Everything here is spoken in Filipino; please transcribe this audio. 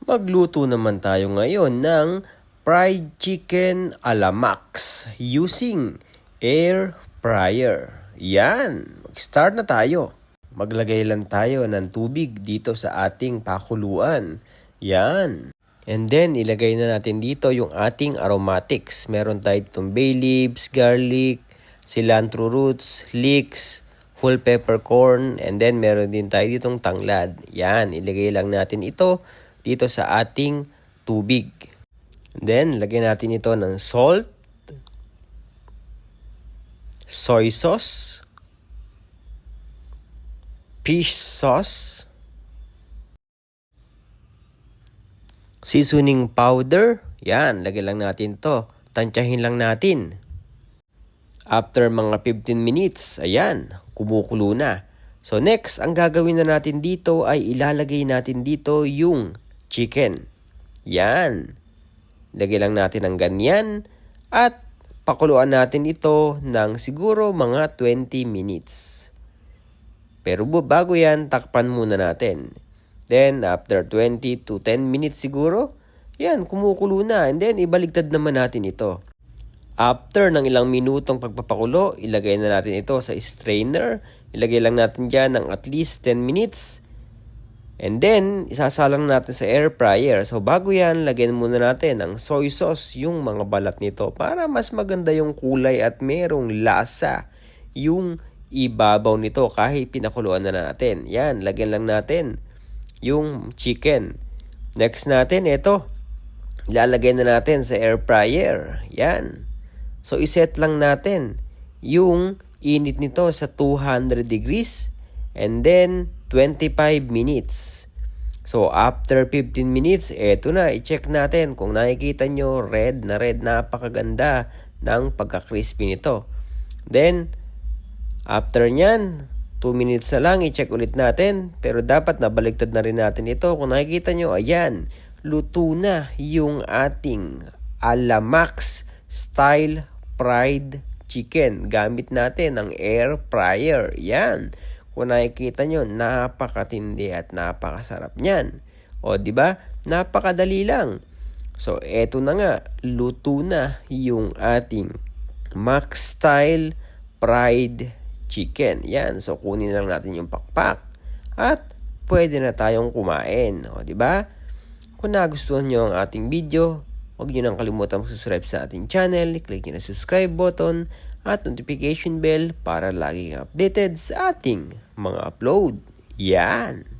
Magluto naman tayo ngayon ng fried chicken a la Max using air fryer. Yan, mag-start na tayo. Maglagay lang tayo ng tubig dito sa ating pakuluan. Yan. And then, ilagay na natin dito yung ating aromatics. Meron tayo ditong bay leaves, garlic, cilantro roots, leeks, whole peppercorn, and then meron din tayo ditong tanglad. Yan, ilagay lang natin ito dito sa ating tubig. Then, lagyan natin ito ng salt, soy sauce, fish sauce, seasoning powder. Yan, lagyan lang natin to. Tansyahin lang natin. After mga 15 minutes, ayan, kumukulo na. So next, ang gagawin na natin dito ay ilalagay natin dito yung chicken. Yan. Lagyan lang natin ng ganyan at pakuluan natin ito ng siguro mga 20 minutes. Pero bago yan, takpan muna natin. Then, after 20 to 10 minutes siguro, yan, kumukulo na. And then, ibaligtad naman natin ito. After ng ilang minutong pagpapakulo, ilagay na natin ito sa strainer. Ilagay lang natin dyan ng at least 10 minutes. And then, isasalang natin sa air fryer. So, bago yan, lagyan muna natin ng soy sauce yung mga balat nito para mas maganda yung kulay at merong lasa yung ibabaw nito kahit pinakuluan na natin. Yan, lagyan lang natin yung chicken. Next natin, ito. Ilalagay na natin sa air fryer. Yan. So, iset lang natin yung init nito sa 200 degrees and then 25 minutes. So, after 15 minutes, eto na, i-check natin kung nakikita nyo, red na red, napakaganda ng pagka-crispy nito. Then, after nyan, 2 minutes na lang, i-check ulit natin. Pero dapat nabaliktad na rin natin ito. Kung nakikita nyo, ayan, luto na yung ating a la Max style fried chicken. Gamit natin ang air fryer. Yan. Kung nakikita nyo, napakatindi at napakasarap niyan. O, di ba? Napakadali lang. So, eto na nga. Luto na yung ating Max style fried chicken. Yan. So, kunin lang natin yung pakpak. At, pwede na tayong kumain. O, di ba? Kung nagustuhan nyo ang ating video, huwag nyo nang kalimutan mag-subscribe sa ating channel. Click nyo na subscribe button at notification bell para lagi kang updated sa ating mga upload. Yan!